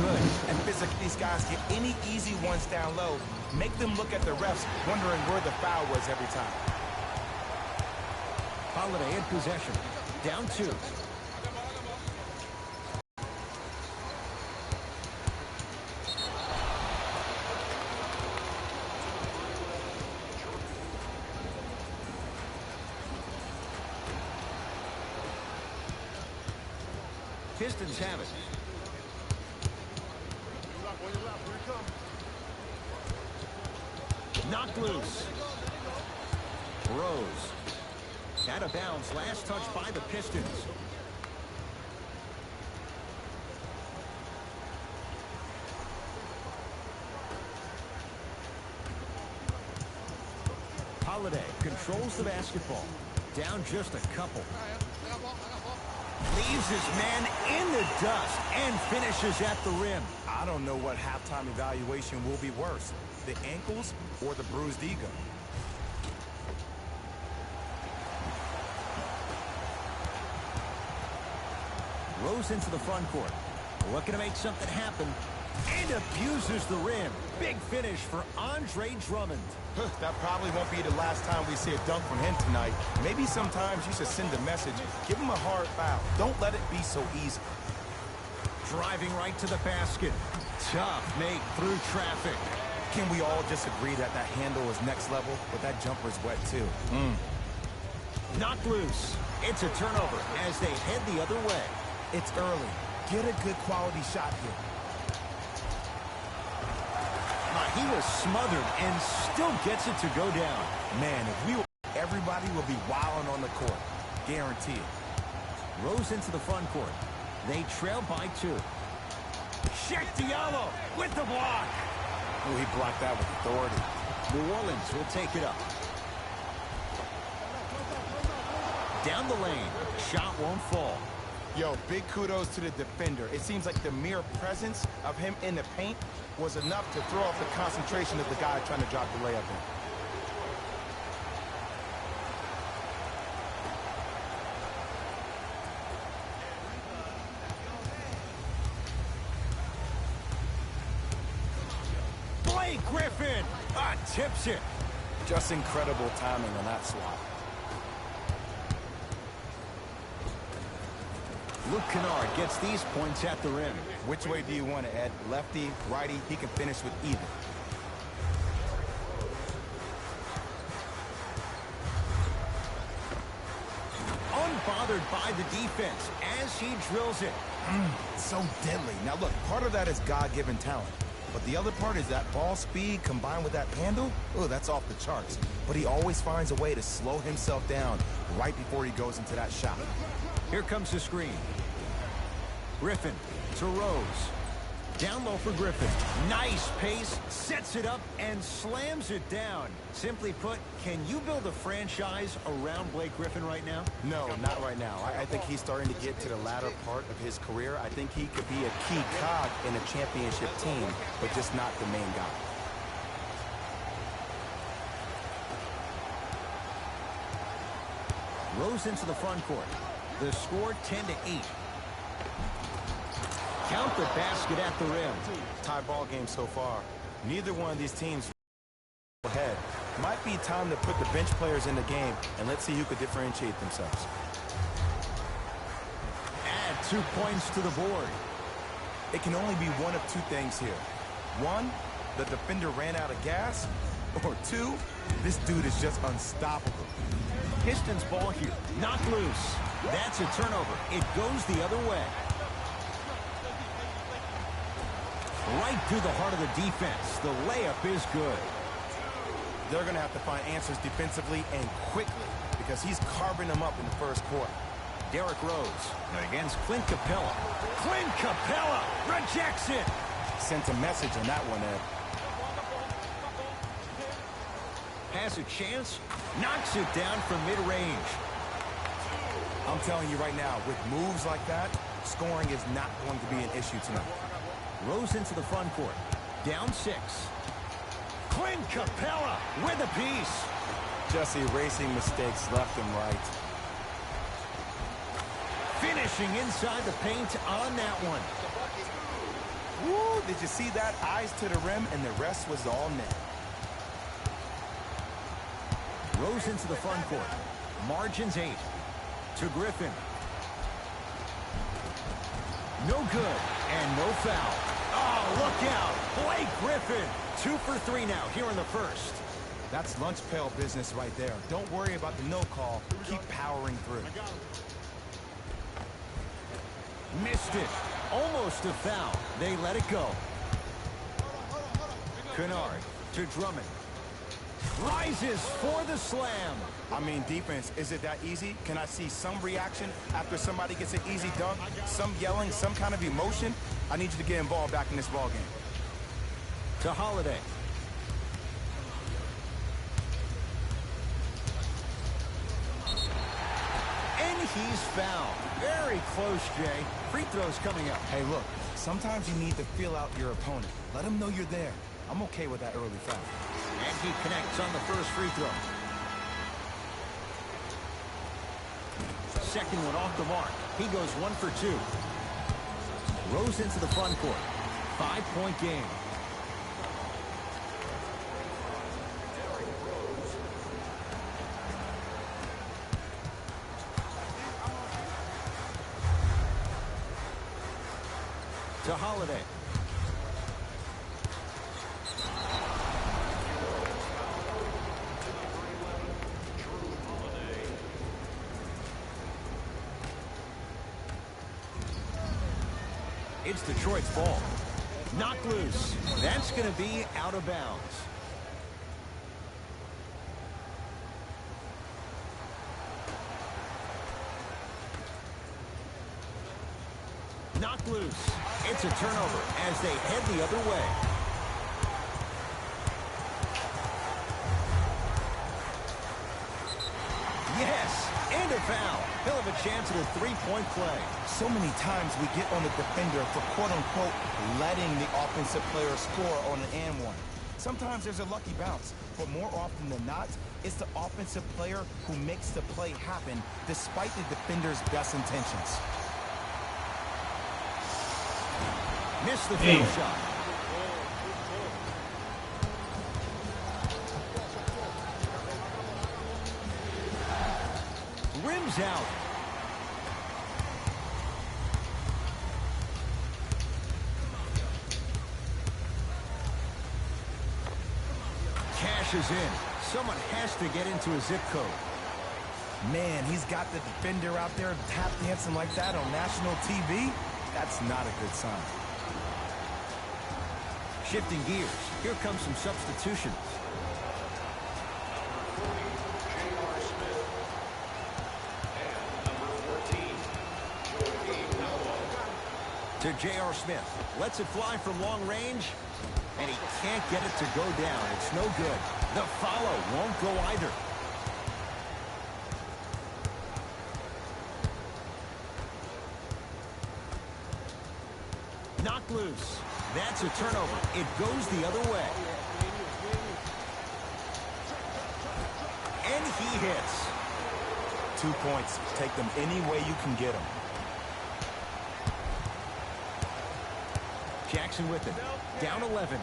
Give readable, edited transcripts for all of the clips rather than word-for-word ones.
good. And physically, these guys get any easy ones down low, make them look at the refs, wondering where the foul was every time. Holiday in possession. Down 2. Pistons have it. Knocked loose. Rose. Out of bounds. Last touch by the Pistons. Holiday controls the basketball. Down just a couple. Leaves his man in the dust and finishes at the rim. I don't know what halftime evaluation will be worse, the ankles or the bruised ego. Rose into the front court. Looking to make something happen. And abuses the rim. Big finish for Andre Drummond. That probably won't be the last time we see a dunk from him tonight. Maybe sometimes you should send a message. Give him a hard foul. Don't let it be so easy. Driving right to the basket. Tough make through traffic. Can we all just agree that that handle is next level, but that jumper is wet too? Knocked loose. It's a turnover as they head the other way. It's early. Get a good quality shot here. He was smothered and still gets it to go down. Man, if we were, everybody will be wilding on the court. Guarantee it. Rose into the front court. They trail by 2. Check Diallo with the block. Oh, he blocked that with authority. New Orleans will take it up. Down the lane. Shot won't fall. Yo, big kudos to the defender. It seems like the mere presence of him in the paint was enough to throw off the concentration of the guy trying to drop the layup in. Blake Griffin tips it. Just incredible timing on that swat. Luke Kennard gets these points at the rim. Which way do you want it, Ed? Lefty, righty? He can finish with either. Unbothered by the defense as he drills it. So deadly. Now look, part of that is God-given talent. But the other part is that ball speed combined with that handle. Oh, that's off the charts. But he always finds a way to slow himself down right before he goes into that shot. Here comes the screen. Griffin to Rose. Down low for Griffin. Nice pace, sets it up, and slams it down. Simply put, can you build a franchise around Blake Griffin right now? No, not right now. I think he's starting to get to the latter part of his career. I think he could be a key cog in a championship team, but just not the main guy. Rose into the front court. The score 10-8. Count the basket at the rim. Tie ball game so far. Neither one of these teams ahead. Might be time to put the bench players in the game, and let's see who could differentiate themselves. Add 2 points to the board. It can only be one of 2 things here. 1, the defender ran out of gas, or 2, this dude is just unstoppable. Pistons ball here. Knocked loose. That's a turnover. It goes the other way. Right through the heart of the defense. The layup is good. They're going to have to find answers defensively and quickly because he's carving them up in the first quarter. Derrick Rose against Clint Capella. Clint Capella rejects it. Sent a message on that one, Ed. Has a chance. Knocks it down from mid-range. I'm telling you right now, with moves like that, scoring is not going to be an issue tonight. Rose into the front court. Down 6. Clint Capella with a piece. Just erasing mistakes left and right. Finishing inside the paint on that one. Woo, did you see that? Eyes to the rim, and the rest was all net. Rose into the front court. Margins 8. To Griffin. No good, and no foul. Oh, look out. Blake Griffin. 2 for 3 now here in the first. That's lunch pail business right there. Don't worry about the no call. Keep powering through. Missed it. Almost a foul. They let it go. Kennard to Drummond. Rises for the slam. I mean, defense, is it that easy? Can I see some reaction after somebody gets an easy dunk? Some yelling, some kind of emotion? I need you to get involved back in this ballgame. To Holiday. And he's fouled. Very close, Jay. Free throws coming up. Hey, look, sometimes you need to feel out your opponent. Let them know you're there. I'm okay with that early foul. And he connects on the first free throw. Second one off the mark. He goes 1 for 2. Rose into the front court. 5-point game. To Holiday. It's Detroit's ball. Knocked loose. That's going to be out of bounds. Knocked loose. It's a turnover as they head the other way. Yes, and a foul. He'll have a chance at a three-point play. So many times we get on the defender for quote-unquote letting the offensive player score on an and one. Sometimes there's a lucky bounce, but more often than not, it's the offensive player who makes the play happen despite the defender's best intentions. Missed the foul shot. Rims out. Cash is in. Someone has to get into a zip code. Man, he's got the defender out there tap dancing like that on national TV. That's not a good sign. Shifting gears. Here comes some substitutions. To J.R. Smith. Lets it fly from long range. And he can't get it to go down. It's no good. The follow won't go either. Knocked loose. That's a turnover. It goes the other way. And he hits. 2 points. Take them any way you can get them. Jackson with it. Down 11.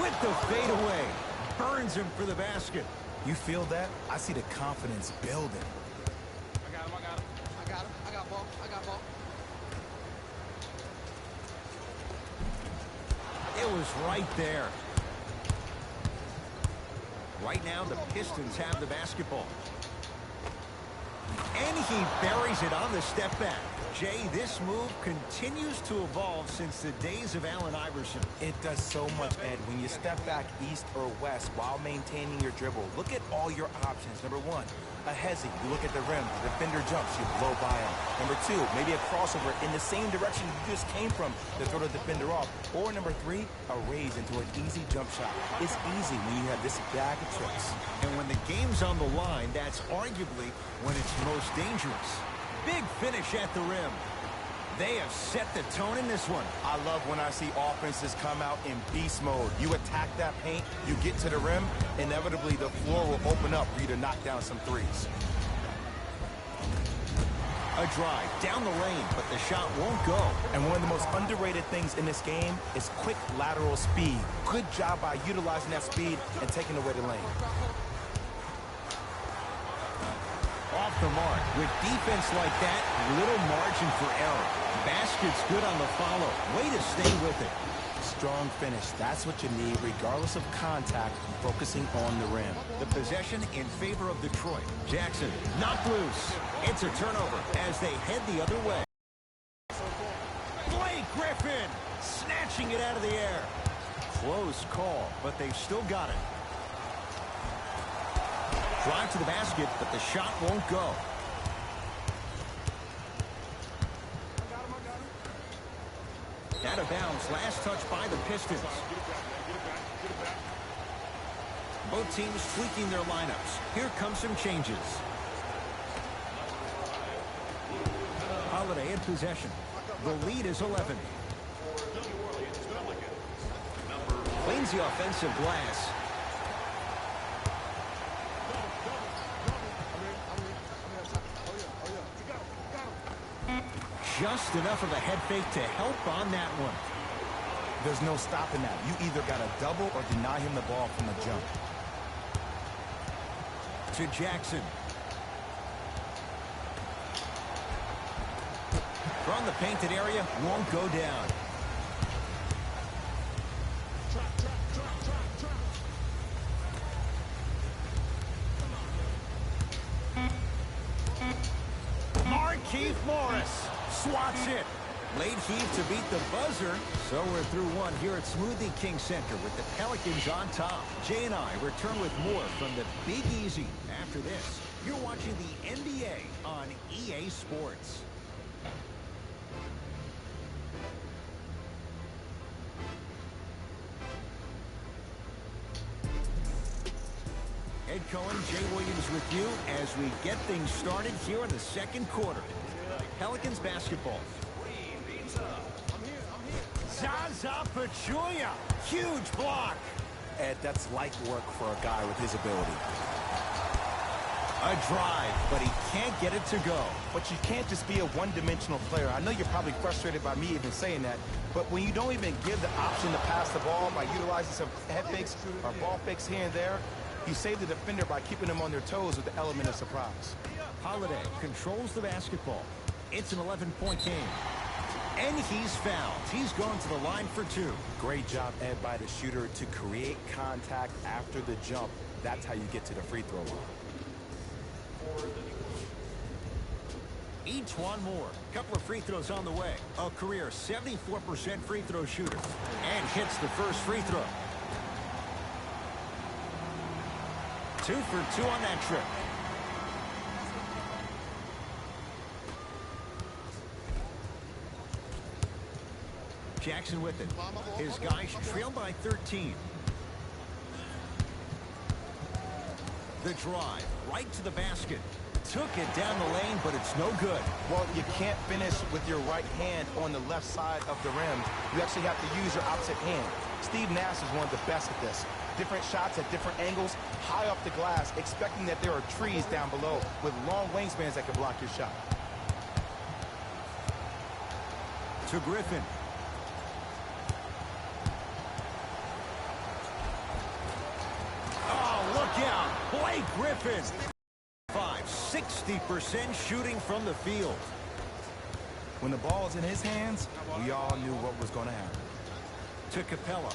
With the fadeaway. Burns him for the basket. You feel that? I see the confidence building. I got him. I got ball. It was right there. Right now, the Pistons have the basketball. And he buries it on the step back. Jay, this move continues to evolve since the days of Allen Iverson. It does so much, Ed. When you step back east or west while maintaining your dribble, look at all your options. Number one, a hezzy. You look at the rim. The defender jumps. You blow by him. Number two, maybe a crossover in the same direction you just came from to throw the defender off. Or number three, a raise into an easy jump shot. It's easy when you have this bag of tricks. And when the game's on the line, that's arguably when it's most dangerous. Big finish at the rim. They have set the tone in this one. I love when I see offenses come out in beast mode. You attack that paint, you get to the rim, inevitably the floor will open up for you to knock down some threes. A drive down the lane, but the shot won't go. And one of the most underrated things in this game is quick lateral speed. Good job by utilizing that speed and taking away the lane. Off the mark. With defense like that, little margin for error. Basket's good on the follow. Way to stay with it. Strong finish. That's what you need, regardless of contact, focusing on the rim. The possession in favor of Detroit. Jackson knocked loose. It's a turnover as they head the other way. Blake Griffin snatching it out of the air. Close call, but they've still got it. Drive to the basket, but the shot won't go. Out of bounds, last touch by the Pistons. Both teams tweaking their lineups. Here come some changes. Holiday in possession. The lead is 11. Cleans the offensive glass. Just enough of a head fake to help on that one. There's no stopping that. You either got to double or deny him the ball from the jump. To Jackson. From the painted area, won't go down. Markieff Morris swats it. Late heave to beat the buzzer. So we're through one here at Smoothie King Center with the Pelicans on top. Jay and I return with more from the Big Easy after this. You're watching the NBA on EA Sports. Ed Cohen, Jay Williams with you as we get things started here in the second quarter. Pelicans basketball. Zaza Pachulia. Huge block. Ed, that's light work for a guy with his ability. A drive, but he can't get it to go. But you can't just be a one-dimensional player. I know you're probably frustrated by me even saying that, but when you don't even give the option to pass the ball by utilizing some head fakes or ball fakes here and there, you save the defender by keeping them on their toes with the element of surprise. Holiday controls the basketball. It's an 11-point game. And he's fouled. He's going to the line for two. Great job, Ed, by the shooter to create contact after the jump. That's how you get to the free throw line. Etuan Moore. Couple of free throws on the way. A career 74% free throw shooter. And hits the first free throw. 2 for 2 on that trip. Jackson with it. His guys trail by 13. The drive right to the basket. Took it down the lane, but it's no good. Well, you can't finish with your right hand on the left side of the rim. You actually have to use your opposite hand. Steve Nash is one of the best at this. Different shots at different angles, high off the glass, expecting that there are trees down below with long wingspans that can block your shot. To Griffin. Oh, look out. Blake Griffin. 60% shooting from the field. When the ball's in his hands, we all knew what was going to happen. To Capella.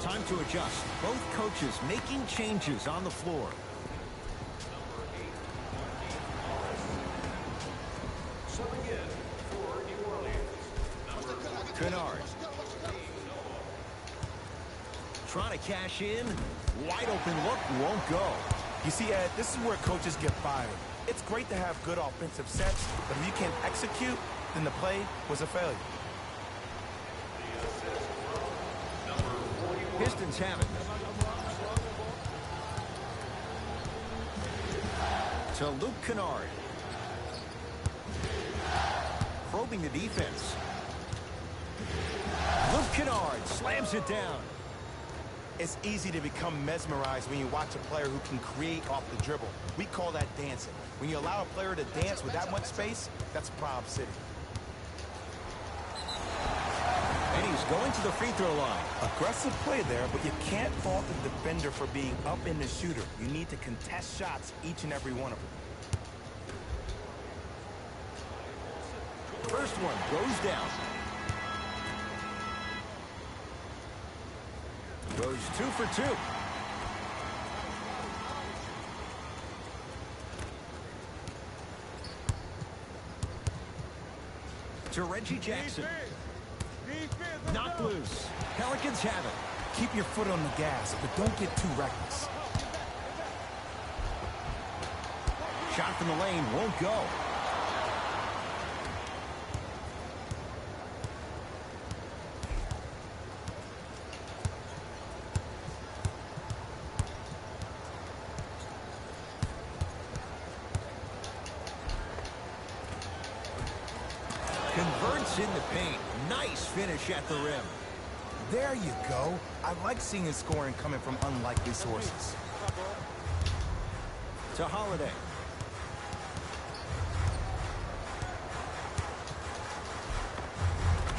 Time to adjust. Both coaches making changes on the floor. Kennard. Trying to cash in. Wide open look, won't go. You see, Ed, this is where coaches get fired. It's great to have good offensive sets, but if you can't execute, then the play was a failure. Pistons have it. To Luke Kennard. Probing the defense. Kennard slams it down. It's easy to become mesmerized when you watch a player who can create off the dribble. We call that dancing. When you allow a player to dance with that much space, that's Prob City. And he's going to the free throw line. Aggressive play there, but you can't fault the defender for being up in the shooter. You need to contest shots, each and every one of them. First one goes down. Goes 2 for 2. To Reggie Jackson. Knocked loose. Pelicans have it. Keep your foot on the gas, but don't get too reckless. Shot from the lane won't go. Converts in the paint. Nice finish at the rim. There you go. I like seeing his scoring coming from unlikely sources. To Holiday.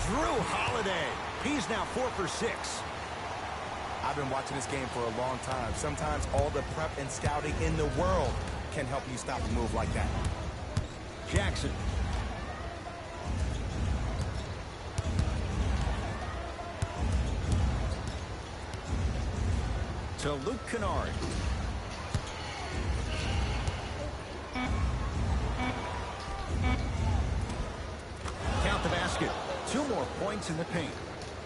Drew Holiday. He's now 4 for 6. I've been watching this game for a long time. Sometimes all the prep and scouting in the world can help you stop a move like that. Jackson. To Luke Kennard. Count the basket. 2 more points in the paint.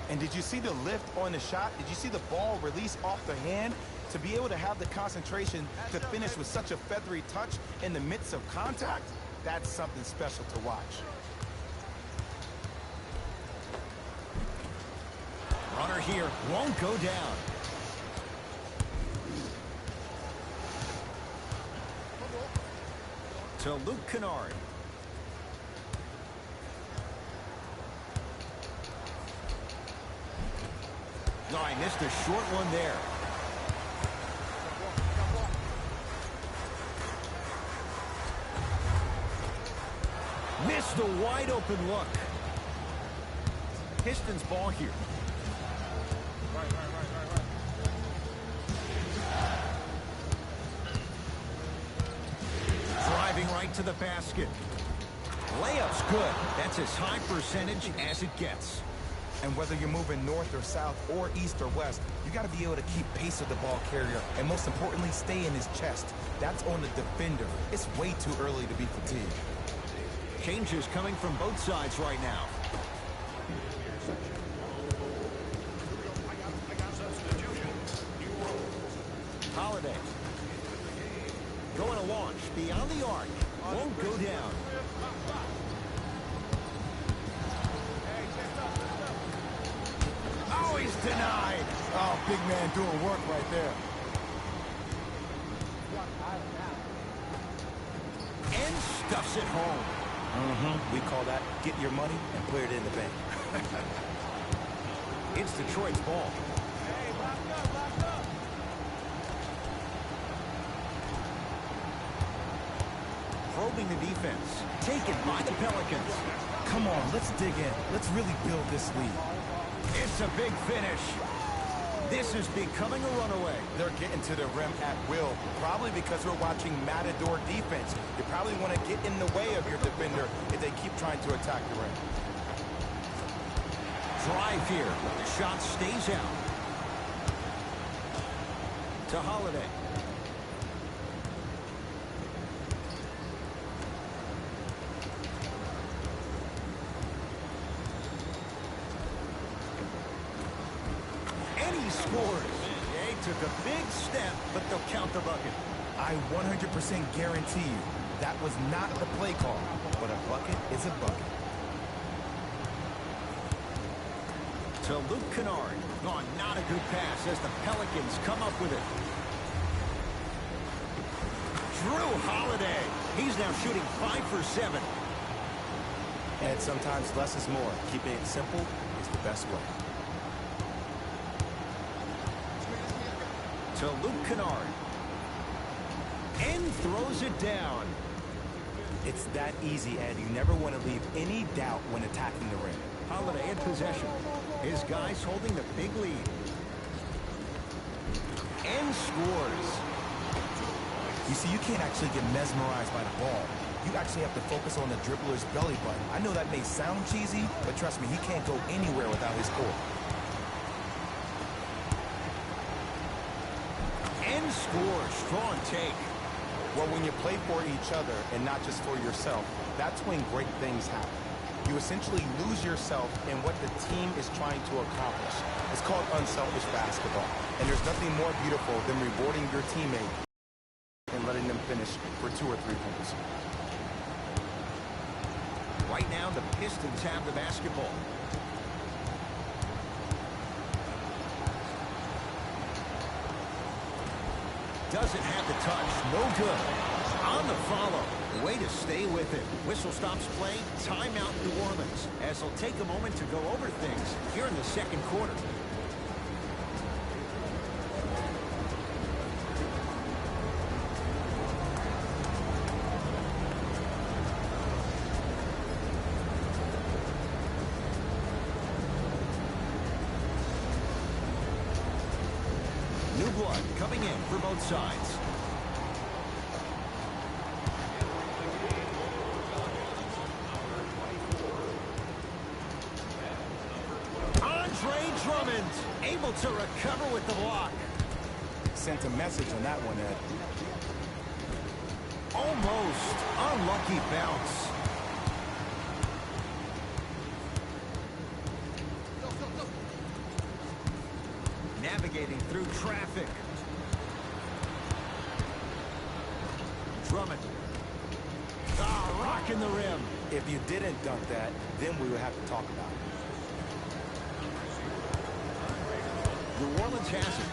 And did you see the lift on the shot? Did you see the ball release off the hand? To be able to have the concentration to finish with such a feathery touch in the midst of contact, that's something special to watch. Runner here won't go down. To Luke Kennard. No, I missed a short one there. Missed a wide open look. Pistons ball here. Driving right to the basket. Layup's good. That's as high percentage as it gets. And whether you're moving north or south or east or west, you got to be able to keep pace with the ball carrier and most importantly, stay in his chest. That's on the defender. It's way too early to be fatigued. Changes coming from both sides right now. Holiday. Going to launch beyond the arc. Won't go down. Oh, he's denied. Oh, big man doing work right there. And stuffs it home. We call that get your money and put it in the bank. It's Detroit's ball. Probing the defense. Taken by the Pelicans. Come on, let's dig in. Let's really build this lead. It's a big finish. This is becoming a runaway. They're getting to the rim at will, probably because we're watching Matador defense. You probably want to get in the way of your defender if they keep trying to attack the rim. Drive here. The shot stays out. To Holiday. And he scores. They took a big step, but they'll count the bucket. I 100% guarantee you that was not the play call, but a bucket is a bucket. To Luke Kennard. Oh, not a good pass as the Pelicans come up with it. Drew Holiday. He's now shooting 5 for 7. And sometimes less is more. Keeping it simple is the best way. to Luke Kennard. And throws it down. It's that easy, Ed. You never want to leave any doubt when attacking the rim. Holiday in possession. His guys holding the big lead. And scores. You see, you can't actually get mesmerized by the ball. You actually have to focus on the dribbler's belly button. I know that may sound cheesy, but trust me, he can't go anywhere without his core. And scores. Strong take. Well, when you play for each other and not just for yourself, that's when great things happen. You essentially lose yourself in what the team is trying to accomplish. It's called unselfish basketball. And there's nothing more beautiful than rewarding your teammate and letting them finish for 2 or 3 points. Right now, the Pistons have the basketball. Doesn't have the touch. No good. On the follow. Way to stay with it. Whistle stops play. Timeout New Orleans. As they'll take a moment to go over things here in the second quarter. New blood coming in for both sides. Andre Drummond able to recover with the block. Sent a message on that one, Ed. Almost unlucky bounce. Navigating through traffic. Drummond. Ah, rocking the rim. If you didn't dunk that, then we would have to talk about it. New Orleans has it.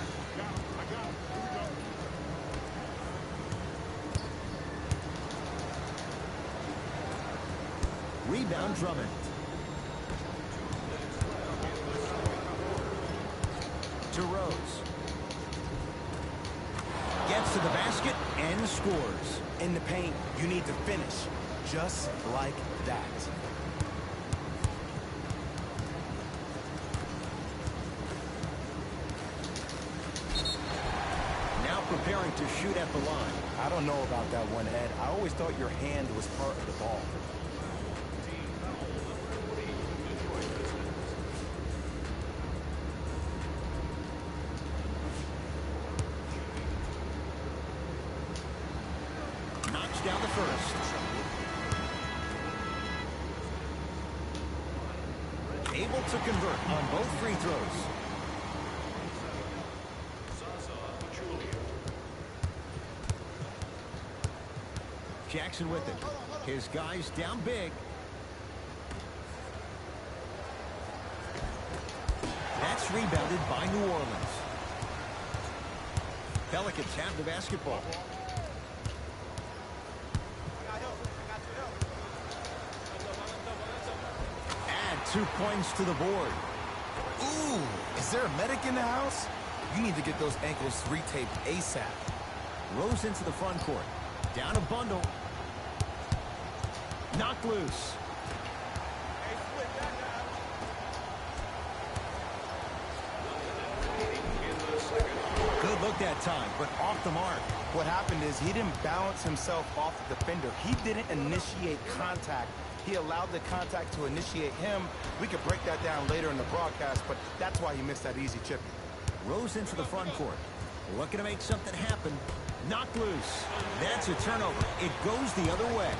Rebound Drummond. To Rose. Gets to the basket and scores. In the paint, you need to finish just like that. Now preparing to shoot at the line. I don't know about that one, Ed. I always thought your hand was part of the ball. Down the first. Able to convert on both free throws. Jackson with it. His guys down big. That's rebounded by New Orleans. Pelicans have the basketball. Add 2 points to the board. Ooh, is there a medic in the house? You need to get those ankles retaped ASAP. Rose into the front court. Down a bundle. Knocked loose. Good look that time, but off the mark. What happened is he didn't balance himself off the defender. He didn't initiate contact. He allowed the contact to initiate him. We could break that down later in the broadcast, but that's why he missed that easy chip. Rose into the front court. Looking to make something happen. Knocked loose. That's a turnover. It goes the other way.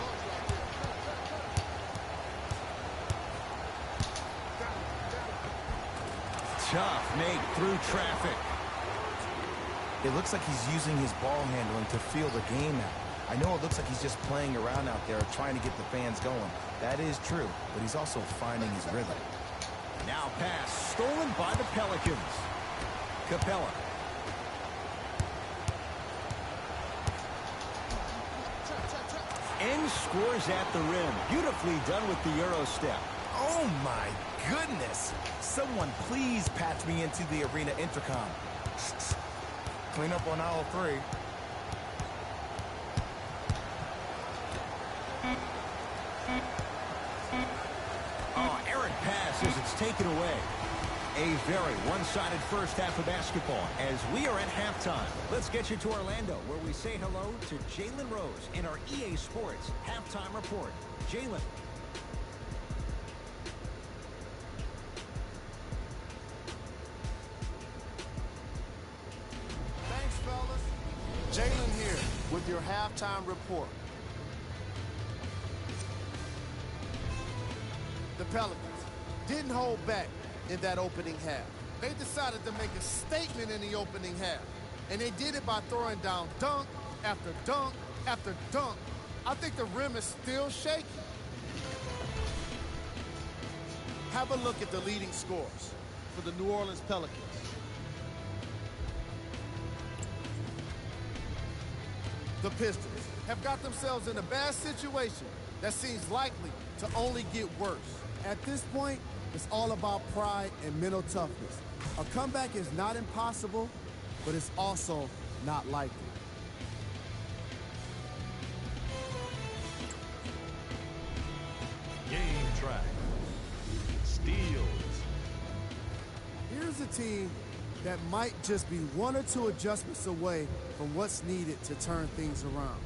Tough make through traffic. It looks like he's using his ball handling to feel the game out. I know it looks like he's just playing around out there trying to get the fans going. That is true, but he's also finding his rhythm. Now pass stolen by the Pelicans. Capella. And scores at the rim. Beautifully done with the Euro step. Oh my goodness! Someone please patch me into the arena intercom. Clean up on aisle 3. Oh, errant pass as it's taken away. A very one-sided first half of basketball as we are at halftime. Let's get you to Orlando, where we say hello to Jalen Rose in our EA Sports Halftime Report. Jalen. Thanks, fellas. Jalen here with your halftime report. The Pelicans didn't hold back in that opening half. They decided to make a statement in the opening half, and they did it by throwing down dunk after dunk after dunk. I think the rim is still shaky. Have a look at the leading scores for the New Orleans Pelicans. The Pistons have got themselves in a bad situation that seems likely to only get worse. At this point, it's all about pride and mental toughness. A comeback is not impossible, but it's also not likely. Game track. Steals. Here's a team that might just be 1 or 2 adjustments away from what's needed to turn things around.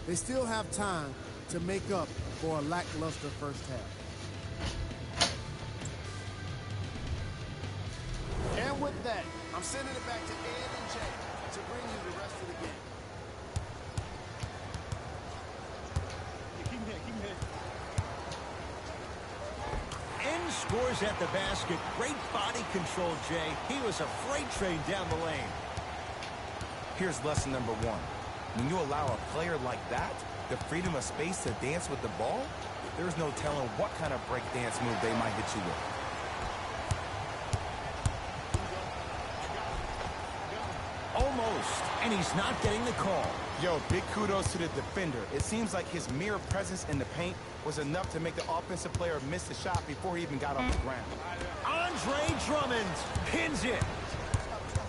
They still have time to make up for a lackluster first half. And with that, I'm sending it back to Ed and Jay to bring you the rest of the game. Keep him here. End scores at the basket. Great body control, Jay. He was a freight train down the lane. Here's lesson number 1. When you allow a player like that the freedom of space to dance with the ball, there's no telling what kind of break dance move they might hit you with. Almost, and he's not getting the call. Yo, big kudos to the defender. It seems like his mere presence in the paint was enough to make the offensive player miss the shot before he even got off the ground. Andre Drummond pins it.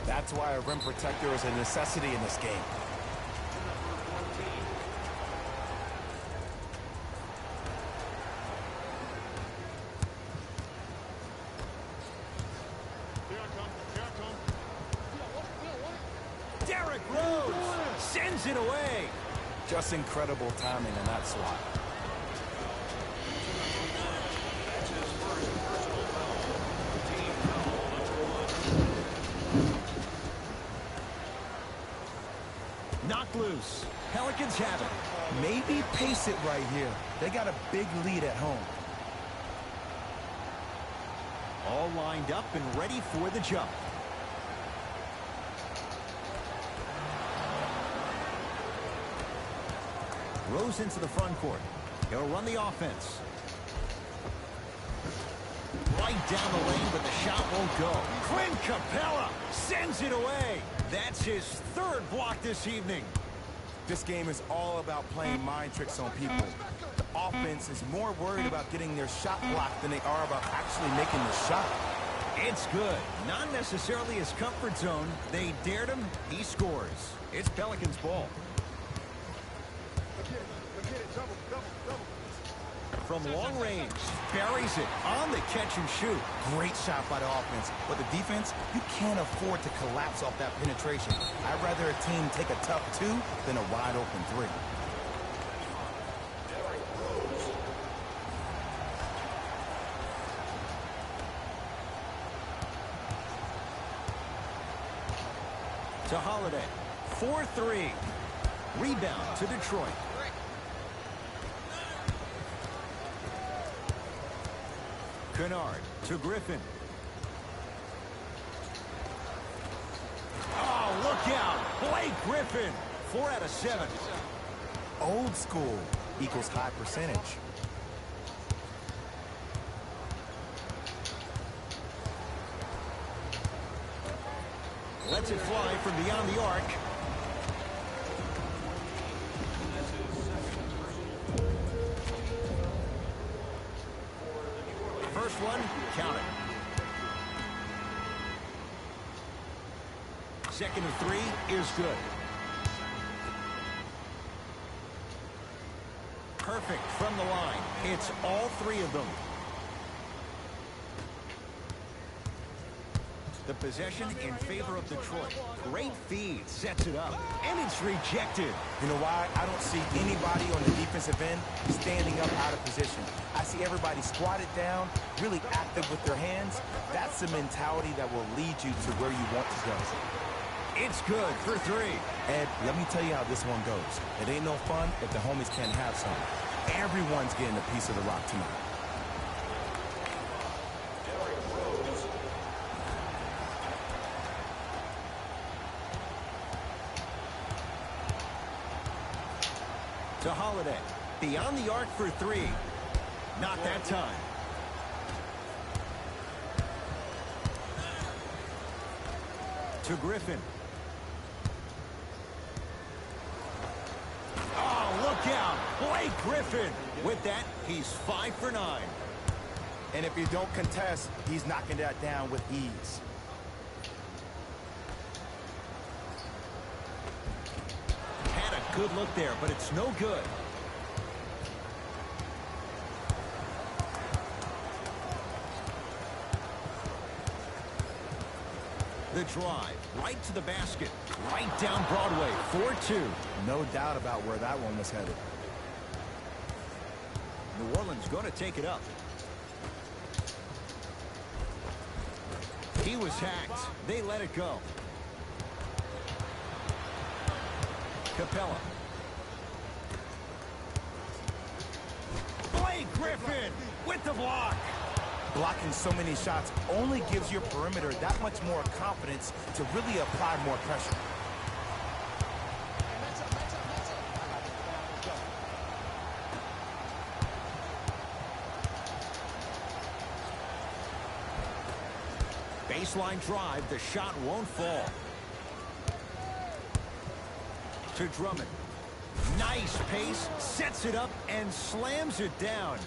That's why a rim protector is a necessity in this game. Derrick Rose sends it away. Just incredible timing in that swat. Knocked loose. Pelicans have it. Maybe pace it right here. They got a big lead at home. All lined up and ready for the jump. Rose into the front court. He'll run the offense. Right down the lane, but the shot won't go. Clint Capella sends it away. That's his 3rd block this evening. This game is all about playing mind tricks on people. The offense is more worried about getting their shot blocked than they are about actually making the shot. It's good. Not necessarily his comfort zone. They dared him. He scores. It's Pelicans ball. From long range, buries it on the catch and shoot. Great shot by the offense, but the defense, you can't afford to collapse off that penetration. I'd rather a team take a tough 2 than a wide open 3. To Holiday. 4-3. Rebound to Detroit. Kennard to Griffin. Oh, look out. Blake Griffin. 4 out of 7. Old school equals high percentage. Lets it fly from beyond the arc. First one, count it. second of three is good. Perfect from the line. It's all three of them. The possession in favor of Detroit. Great feed, sets it up, and it's rejected. You know why? I don't see anybody on the defensive end standing up out of position. I see everybody squatted down, really active with their hands. That's the mentality that will lead you to where you want to go. It's good for three. Ed, let me tell you how this one goes. It ain't no fun if the homies can't have some. Everyone's getting a piece of the rock tonight. To Holiday. Beyond the arc for three. Not that time. To Griffin. Oh, look out. Blake Griffin. With that, he's 5 for 9. And if you don't contest, he's knocking that down with ease. Had a good look there, but it's no good. The drive, right to the basket, right down Broadway, 4-2. No doubt about where that one was headed. New Orleans going to take it up. He was hacked. They let it go. Capella. Blake Griffin with the block. Blocking so many shots only gives your perimeter that much more confidence to really apply more pressure. Baseline drive, the shot won't fall. To Drummond. Nice pace, sets it up, and slams it down.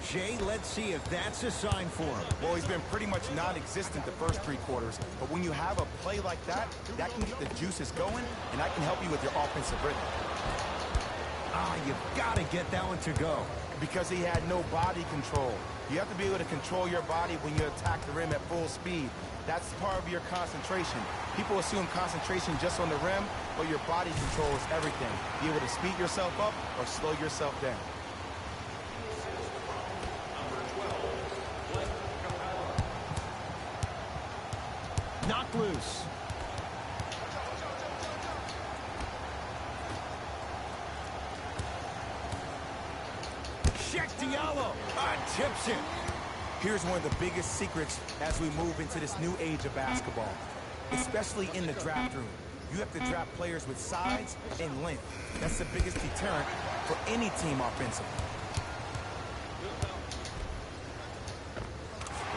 Jay, let's see if that's a sign for him. Well, he's been pretty much non-existent the first 3 quarters, but when you have a play like that, that can get the juices going, and that can help you with your offensive rhythm. You've got to get that one to go. Because he had no body control. You have to be able to control your body when you attack the rim at full speed. That's part of your concentration. People assume concentration just on the rim, but your body control is everything. Be able to speed yourself up or slow yourself down. Knocked loose. Check Diallo. Tips it. Here's one of the biggest secrets as we move into this new age of basketball, especially in the draft room. You have to draft players with size and length. That's the biggest deterrent for any team offensively.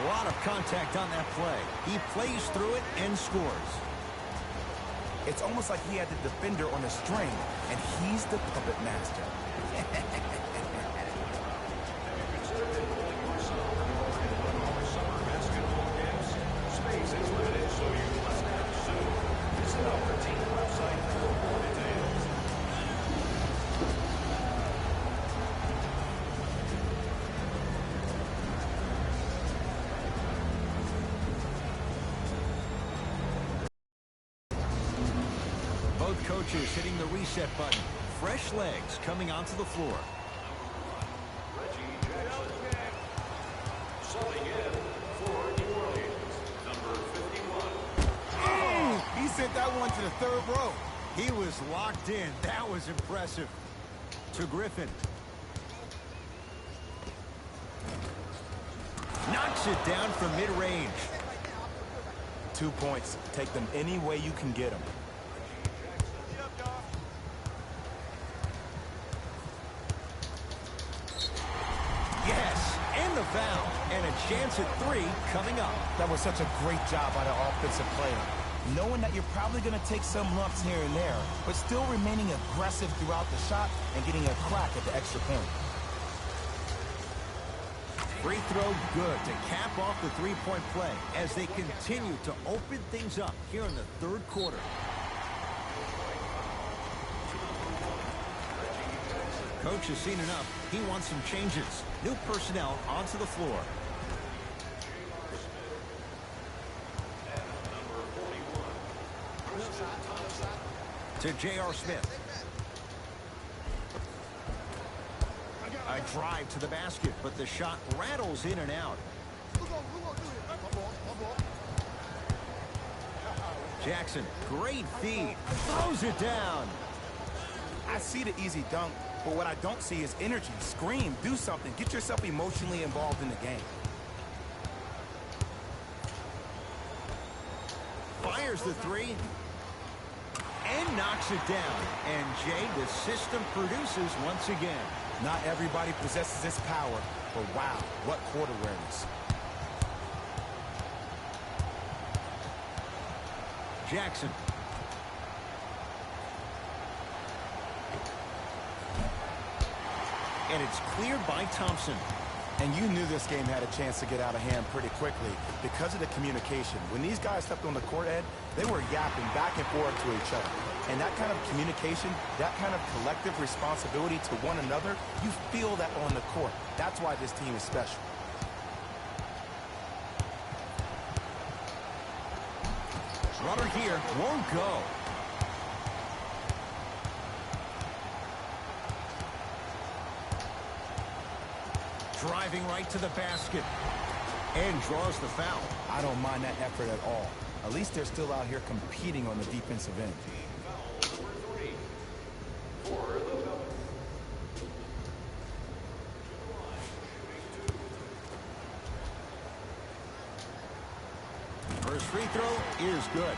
A lot of contact on that play. He plays through it and scores. It's almost like he had the defender on a string, and he's the puppet master. Both coaches hitting the reset button. Fresh legs coming onto the floor. He sent that one to the 3rd row. He was locked in. That was impressive. To Griffin. Knocks it down from mid-range. 2 points. Take them any way you can get them. Yes, and the foul. And a chance at 3 coming up. That was such a great job by the offensive player. Knowing that you're probably going to take some lumps here and there, but still remaining aggressive throughout the shot and getting a crack at the extra point. Free throw good to cap off the three-point play as they continue to open things up here in the third quarter. Coach has seen enough. He wants some changes. New personnel onto the floor. To J.R. Smith. A drive to the basket, but the shot rattles in and out. Jackson, great feed. Throws it down. I see the easy dunk, but what I don't see is energy. Scream, do something. Get yourself emotionally involved in the game. Fires the three. And knocks it down. And Jay, the system produces once again. Not everybody possesses this power, but wow, what court awareness. Jackson. And it's cleared by Thompson. And you knew this game had a chance to get out of hand pretty quickly because of the communication. When these guys stepped on the court, Ed, they were yapping back and forth to each other. And that kind of communication, that kind of collective responsibility to one another, you feel that on the court. That's why this team is special. Runner here won't go. Driving right to the basket. And draws the foul. I don't mind that effort at all. At least they're still out here competing on the defensive end. First free throw is good.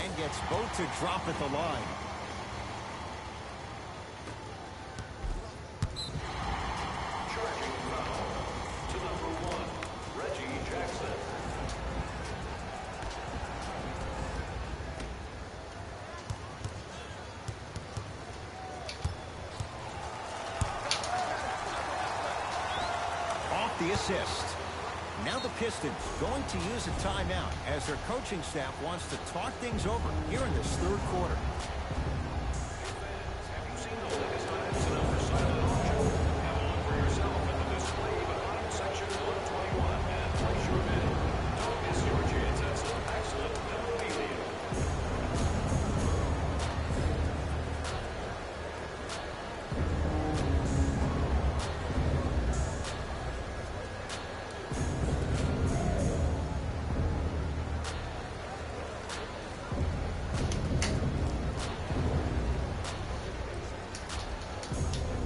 And gets both to drop at the line. The assist. Now the Pistons going to use a timeout as their coaching staff wants to talk things over here in this third quarter.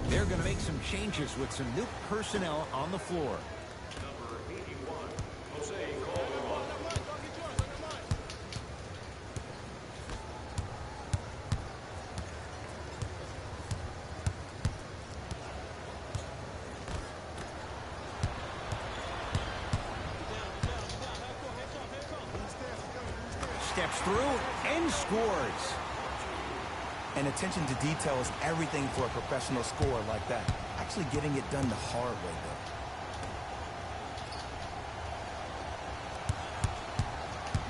They're going to make some changes with some new personnel on the floor. Number 81, Jose Calderon. Steps through and scores. And attention to detail is everything for a professional scorer like that. Actually getting it done the hard way,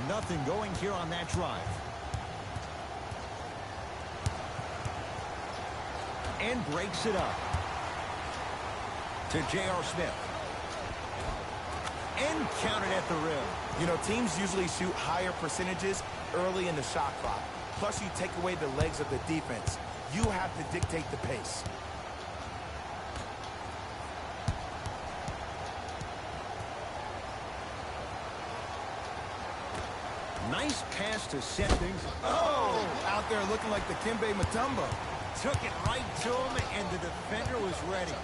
though. Nothing going here on that drive. And breaks it up. To J.R. Smith. And counted at the rim. You know, teams usually shoot higher percentages early in the shot clock. Plus, you take away the legs of the defense. You have to dictate the pace. Nice pass to set things. Oh! Out there looking like the Kimbe Mutombo. Took it right to him, and the defender was ready.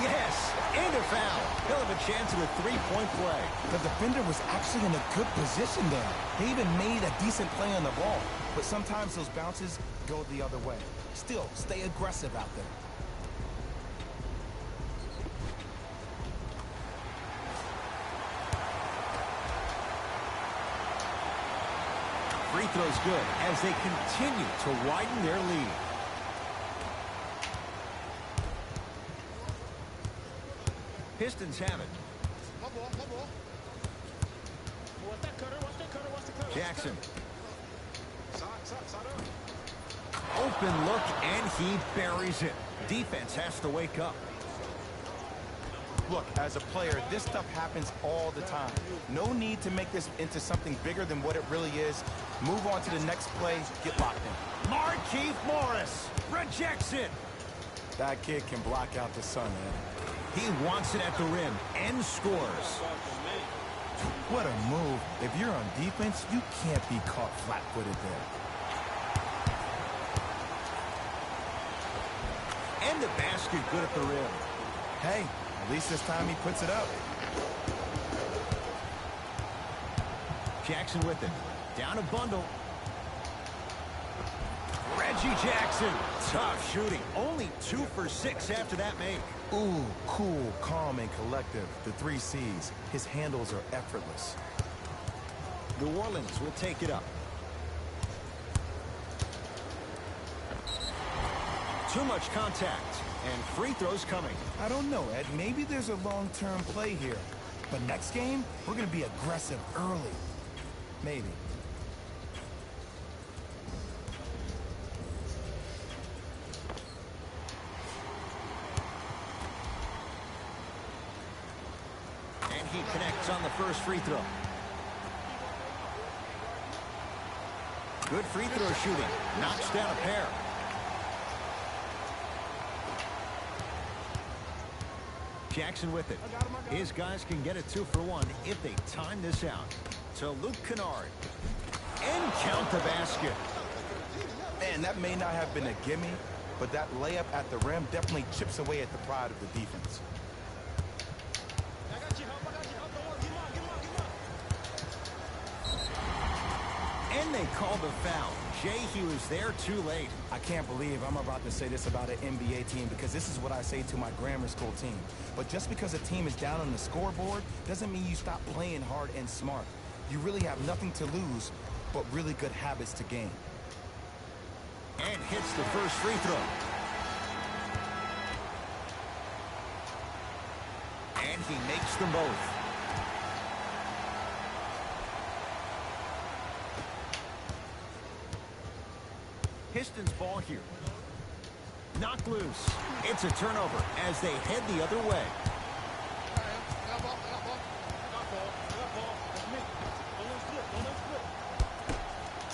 Yes, and a foul. He'll have a chance at a three-point play. The defender was actually in a good position there. He even made a decent play on the ball. But sometimes those bounces go the other way. Still, stay aggressive out there. free throw's good as they continue to widen their lead. Pistons have it. My ball, my ball. Watch that cutter, watch that cutter, watch the cutter. Jackson. Side up. Open look, and he buries it. Defense has to wake up. Look, as a player, this stuff happens all the time. No need to make this into something bigger than what it really is. Move on to the next play, get locked in. Markieff Morris rejects it. That kid can block out the sun, man. He wants it at the rim and scores. What a move. If you're on defense, you can't be caught flat-footed there. And the basket good at the rim. Hey, at least this time he puts it up. Jackson with it. Down a bundle. Reggie Jackson. Tough shooting. Only 2 for 6 after that make. Ooh, cool, calm, and collective. The 3 C's. His handles are effortless. New Orleans will take it up. Too much contact, and free throws coming. I don't know, Ed. Maybe there's a long-term play here. But next game, we're going to be aggressive early. Maybe. And he connects on the first free throw. Good free throw shooting. Knocks down a pair. Jackson with it. His guys can get it 2 for 1 if they time this out. To Luke Kennard. And count the basket. Man, that may not have been a gimme, but that layup at the rim definitely chips away at the pride of the defense. I got you help, don't worry, get him out. And they call the foul. Jay, he was there too late. I can't believe I'm about to say this about an NBA team because this is what I say to my grammar school team. But just because a team is down on the scoreboard doesn't mean you stop playing hard and smart. You really have nothing to lose, but really good habits to gain. And hits the first free throw. And he makes them both. Pistons ball here. Knocked loose. It's a turnover as they head the other way. I got ball. That's me. Don't let split.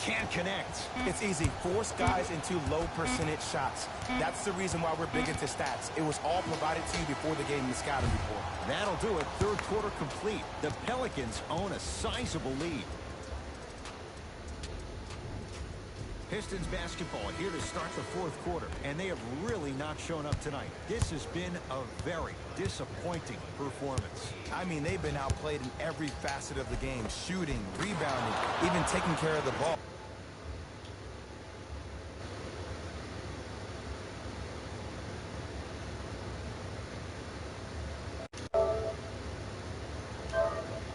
Can't connect. It's easy. Force guys into low percentage shots. That's the reason why we're big into stats. It was all provided to you before the game in the scouting report. That'll do it. Third quarter complete. The Pelicans own a sizable lead. Pistons basketball here to start the fourth quarter, and they have really not shown up tonight. This has been a very disappointing performance. I mean, they've been outplayed in every facet of the game. Shooting, rebounding, even taking care of the ball.